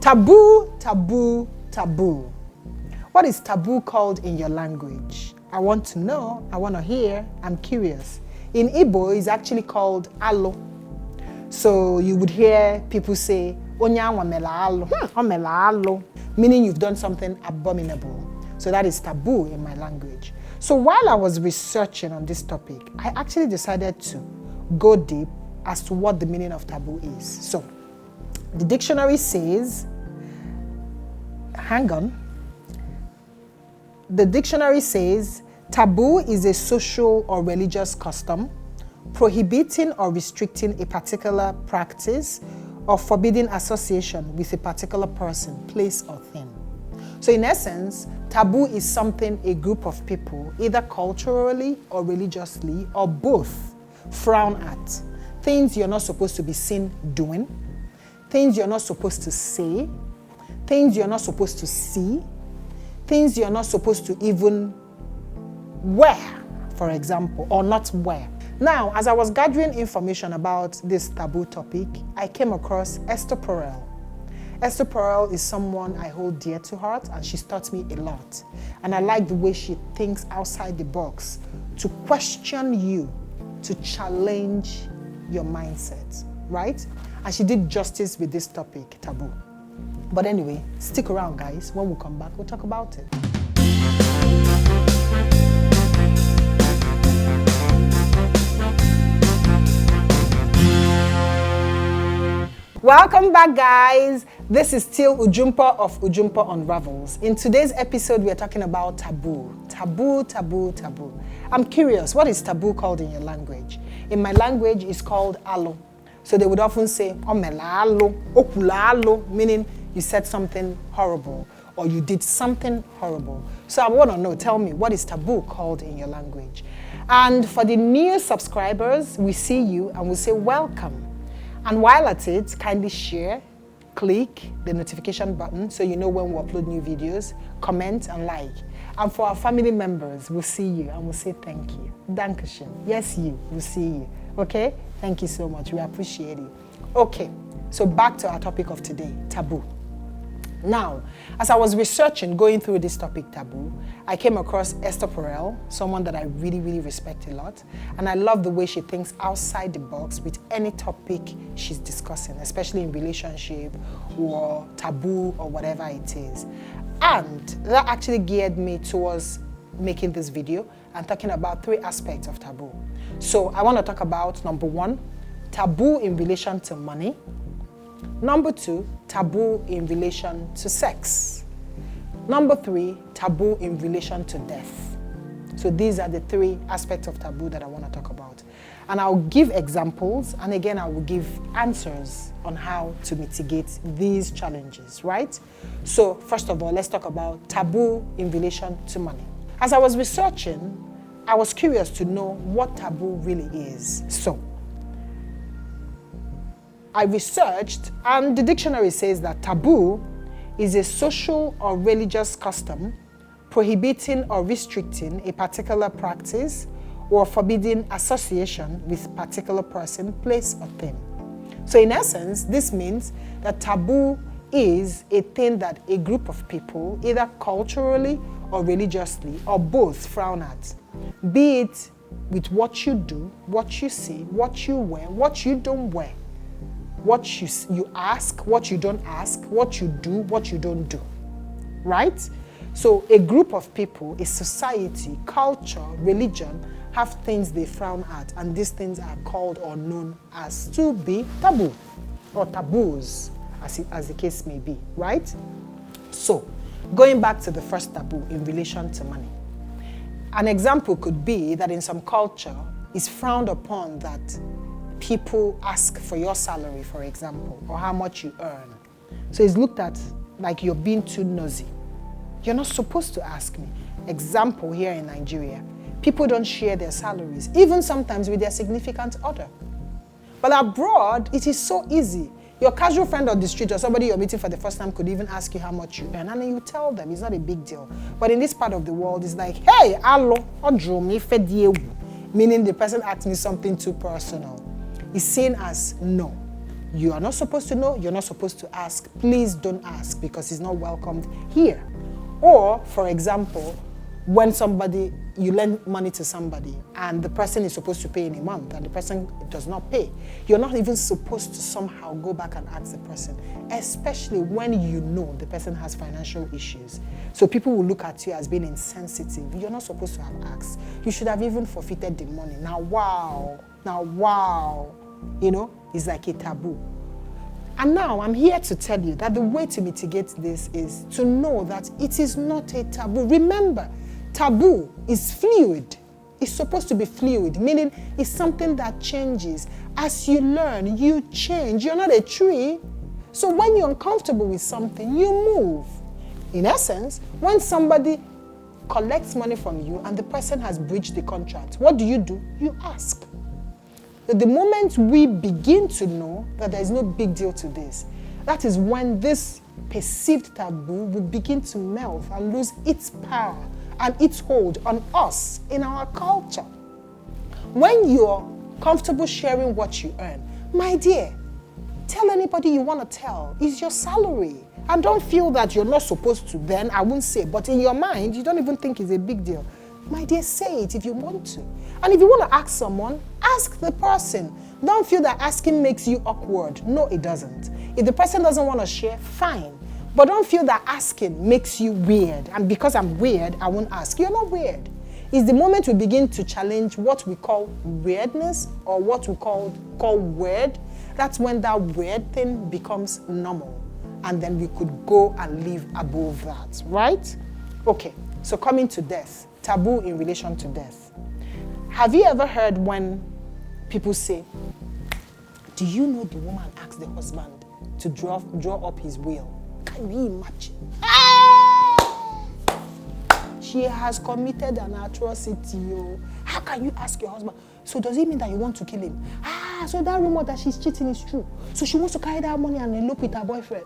Taboo, taboo, taboo. What is taboo called in your language? I want to know, I want to hear, I'm curious. In Igbo, it's actually called alo. So you would hear people say, Onyanwa mela alo, omela alo, meaning you've done something abominable. So that is taboo in my language. So while I was researching on this topic, I actually decided to go deep as to what the meaning of taboo is. So the dictionary says, the dictionary says, taboo is a social or religious custom prohibiting or restricting a particular practice or forbidding association with a particular person, place, or thing. So in essence, taboo is something a group of people, either culturally or religiously or both, frown at. Things you're not supposed to be seen doing, things you're not supposed to say, things you're not supposed to see, things you're not supposed to even wear, for example, or not wear. Now, as I was gathering information about this taboo topic, I came across Esther Perel. Esther Perel is someone I hold dear to heart, and she's taught me a lot. And I like the way she thinks outside the box to question you, to challenge your mindset, right? And she did justice with this topic, taboo. But anyway, stick around, guys. When we come back, we'll talk about it. Welcome back, guys. This is still Ujumpo of Ujumpounravels. In today's episode, we are talking about taboo. Taboo, taboo, taboo. I'm curious, what is taboo called in your language? In my language, it's called alo. So they would often say, omela alo, okula alo, meaning you said something horrible or you did something horrible. So I want to know, tell me, what is taboo called in your language? And for the new subscribers, we see you and we say welcome. And while at it, kindly share, click the notification button so you know when we upload new videos, comment and like. And for our family members, we'll see you and we'll say thank you. Dankeschön. Yes, you, we'll see you. Okay? Thank you so much. We appreciate it. Okay, so back to our topic of today, taboo. Now, as I was researching, going through this topic, taboo, I came across Esther Perel, someone that I really, really respect a lot. And I love the way she thinks outside the box with any topic she's discussing, especially in relationship or taboo or whatever it is. And that actually geared me towards making this video and talking about 3 aspects of taboo. So I want to talk about, number 1, taboo in relation to money. Number 2, taboo in relation to sex. Number 3, taboo in relation to death. So these are the 3 aspects of taboo that I want to talk about. And I'll give examples, and again, I will give answers on how to mitigate these challenges, right? So first of all, let's talk about taboo in relation to money. As I was researching, I was curious to know what taboo really is. So I researched, and the dictionary says that taboo is a social or religious custom prohibiting or restricting a particular practice or forbidding association with a particular person, place, or thing. So in essence, this means that taboo is a thing that a group of people, either culturally or religiously, or both, frown at. Be it with what you do, what you say, what you wear, what you don't wear, what you ask, what you don't ask, what you do, what you don't do, right? So a group of people, a society, culture, religion, have things they frown at, and these things are called or known as to be taboo, or taboos, as the case may be, right? So, going back to the first taboo in relation to money. An example could be that in some culture, it's frowned upon that people ask for your salary, for example, or how much you earn. So it's looked at like you're being too nosy. You're not supposed to ask me. Example here in Nigeria, people don't share their salaries, even sometimes with their significant other. But abroad, it is so easy. Your casual friend on the street or somebody you're meeting for the first time could even ask you how much you earn, and then you tell them. It's not a big deal. But in this part of the world, it's like, hey, allo, meaning the person asked me something too personal. It's seen as no. You are not supposed to know, you're not supposed to ask. Please don't ask because it's not welcomed here. Or, for example, when you lend money to somebody and the person is supposed to pay in a month and the person does not pay, you're not even supposed to somehow go back and ask the person, especially when you know the person has financial issues. So people will look at you as being insensitive. You're not supposed to have asked. You should have even forfeited the money. Now, wow, it's like a taboo. And now I'm here to tell you that the way to mitigate this is to know that it is not a taboo. Remember, taboo is fluid. It's supposed to be fluid, meaning it's something that changes. As you learn, you change. You're not a tree. So when you're uncomfortable with something, you move. In essence, when somebody collects money from you and the person has breached the contract, what do? You ask. The moment we begin to know that there is no big deal to this, that is when this perceived taboo will begin to melt and lose its power and its hold on us in our culture. When you're comfortable sharing what you earn, my dear, tell anybody you want to tell. It's your salary. And don't feel that you're not supposed to then, I won't say, but in your mind, you don't even think it's a big deal. My dear, say it if you want to. And if you want to ask someone, ask the person. Don't feel that asking makes you awkward. No, it doesn't. If the person doesn't want to share, fine. But don't feel that asking makes you weird. And because I'm weird, I won't ask. You're not weird. It's the moment we begin to challenge what we call weirdness or what we call weird. That's when that weird thing becomes normal. And then we could go and live above that, right? Okay, so coming to death. Taboo in relation to death. Have you ever heard when people say, do you know the woman asked the husband to draw up his will? Can you imagine? She has committed an atrocity. How can you ask your husband? So does it mean that you want to kill him? So that rumor that she's cheating is true. So she wants to carry that money and elope with her boyfriend.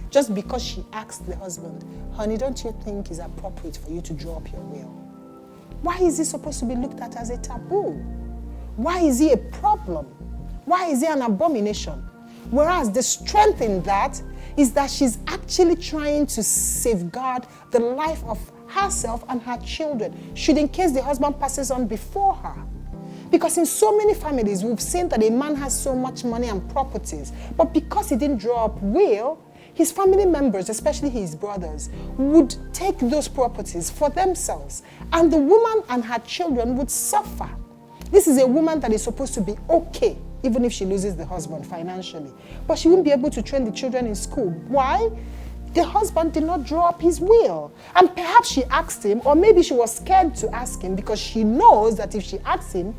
Just because she asked the husband, honey, don't you think it's appropriate for you to draw up your will? Why is it supposed to be looked at as a taboo? Why is it a problem? Why is it an abomination? Whereas the strength in that is that she's actually trying to safeguard the life of herself and her children, should in case the husband passes on before her. Because in so many families, we've seen that a man has so much money and properties, but because he didn't draw up will, his family members, especially his brothers, would take those properties for themselves. And the woman and her children would suffer. This is a woman that is supposed to be okay, even if she loses the husband financially. But she won't be able to train the children in school. Why? The husband did not draw up his will. And perhaps she asked him, or maybe she was scared to ask him because she knows that if she asks him,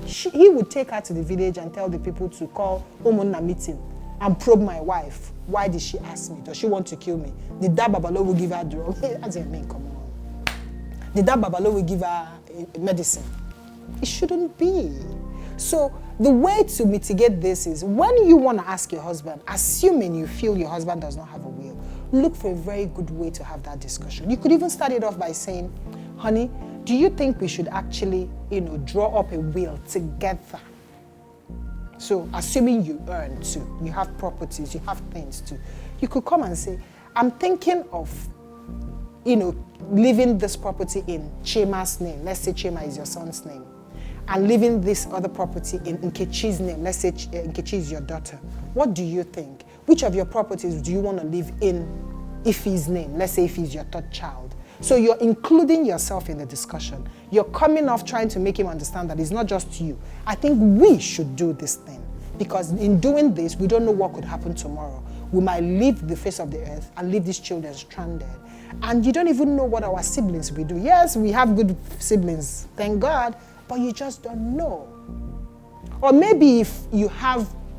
he would take her to the village and tell the people to call Umunna meeting and probe my wife. Why did she ask me? Does she want to kill me? Did that Babalo give her drug? As a man, come on. Did that Babalo give her medicine? It shouldn't be. So the way to mitigate this is when you want to ask your husband, assuming you feel your husband does not have a will, look for a very good way to have that discussion. You could even start it off by saying, honey, do you think we should actually, draw up a will together? So assuming you earn too, you have properties, you have things too, you could come and say, I'm thinking of, leaving this property in Chima's name. Let's say Chima is your son's name. And leaving this other property in Nkechi's name. Let's say Nkechi is your daughter. What do you think? Which of your properties do you want to live in Ife's name? Let's say Ife is your third child. So you're including yourself in the discussion. You're coming off trying to make him understand that it's not just you. I think we should do this thing. Because in doing this, we don't know what could happen tomorrow. We might leave the face of the earth and leave these children stranded. And you don't even know what our siblings will do. Yes, we have good siblings, thank God, but you just don't know. Or maybe if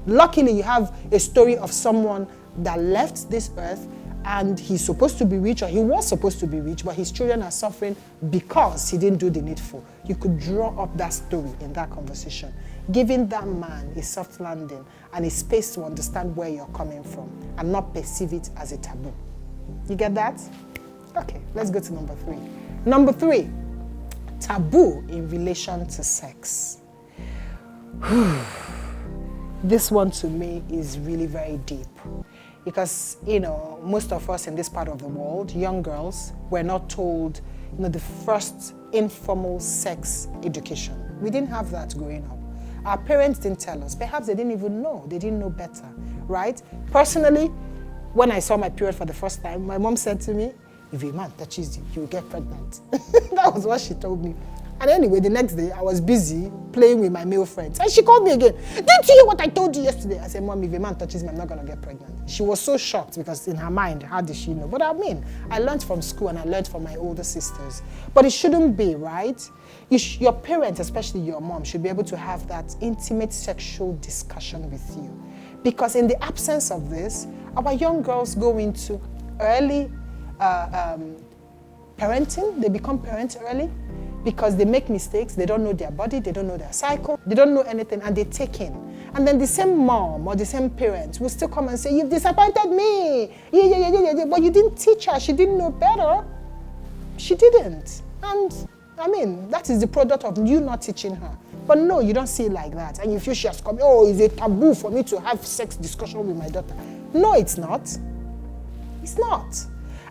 luckily you have a story of someone that left this earth and he's supposed to be rich, or he was supposed to be rich, but his children are suffering because he didn't do the needful. You could draw up that story in that conversation, giving that man a soft landing and a space to understand where you're coming from and not perceive it as a taboo. You get that? Okay, let's go to number 3. Number 3, taboo in relation to sex. This one to me is really very deep. Because, most of us in this part of the world, young girls, were not told, the first informal sex education. We didn't have that growing up. Our parents didn't tell us. Perhaps they didn't even know. They didn't know better, right? Personally, when I saw my period for the first time, my mom said to me, if a man touches you, you'll get pregnant. That was what she told me. And anyway, the next day, I was busy playing with my male friends. And she called me again. Didn't you hear what I told you yesterday? I said, Mom, if a man touches me, I'm not going to get pregnant. She was so shocked because in her mind, how did she know? But I learned from school and I learned from my older sisters. But it shouldn't be, right? Your parents, especially your mom, should be able to have that intimate sexual discussion with you. Because in the absence of this, our young girls go into early parenting. They become parents early because they make mistakes. They don't know their body. They don't know their cycle. They don't know anything, and they take in. And then the same mom or the same parent will still come and say, you've disappointed me. Yeah. But you didn't teach her. She didn't know better. She didn't. And that is the product of you not teaching her. But no, you don't see it like that. And you feel she has come, it's a taboo for me to have sex discussion with my daughter. No, it's not. It's not.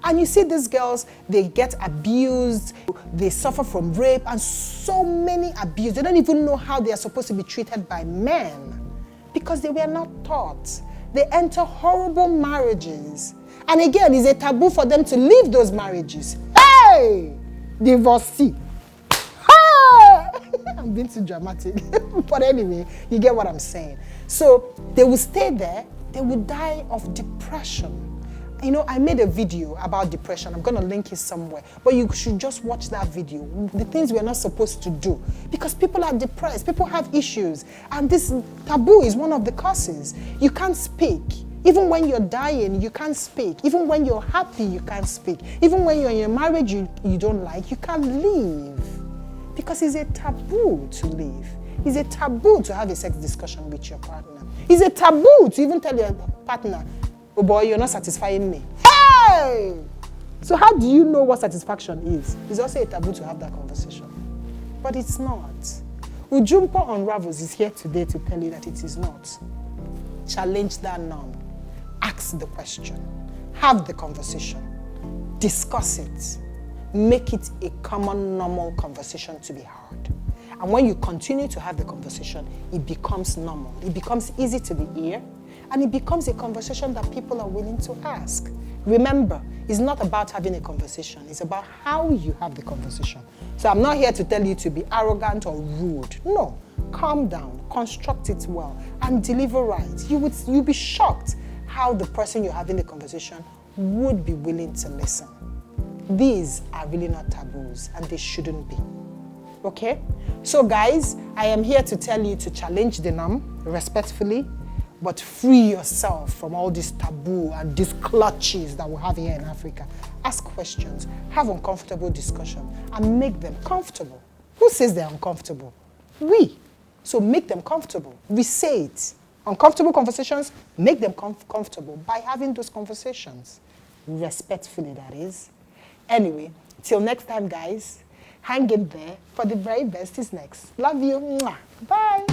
And you see these girls, they get abused, they suffer from rape, and so many abuse. They don't even know how they are supposed to be treated by men because they were not taught. They enter horrible marriages. And again, it's a taboo for them to leave those marriages. Hey! Divorcee. Hey! I'm being too dramatic. But anyway, you get what I'm saying. So they will stay there. They will die of depression. I made a video about depression. I'm going to link it somewhere. But you should just watch that video. The things we're not supposed to do. Because people are depressed. People have issues. And this taboo is one of the causes. You can't speak. Even when you're dying, you can't speak. Even when you're happy, you can't speak. Even when you're in a marriage you don't like, you can't leave. Because it's a taboo to leave. It's a taboo to have a sex discussion with your partner. It's a taboo to even tell your partner, oh boy, you're not satisfying me. Hey! So how do you know what satisfaction is? It's also a taboo to have that conversation. But it's not. Ujumpounravels is here today to tell you that it is not. Challenge that norm. Ask the question. Have the conversation. Discuss it. Make it a common, normal conversation to be heard. And when you continue to have the conversation, it becomes normal. It becomes easy to the ear. And it becomes a conversation that people are willing to ask. Remember, it's not about having a conversation. It's about how you have the conversation. So I'm not here to tell you to be arrogant or rude. No. Calm down, construct it well, and deliver right. You'll be shocked how the person you're having the conversation would be willing to listen. These are really not taboos, and they shouldn't be. Okay? So guys, I am here to tell you to challenge the norm respectfully, but free yourself from all this taboo and these clutches that we have here in Africa. Ask questions, have uncomfortable discussion, and make them comfortable. Who says they're uncomfortable? We. So make them comfortable. We say it. Uncomfortable conversations, make them comfortable by having those conversations. Respectfully, that is. Anyway, till next time, guys, hang in there, for the very best is next. Love you. Mwah. Bye.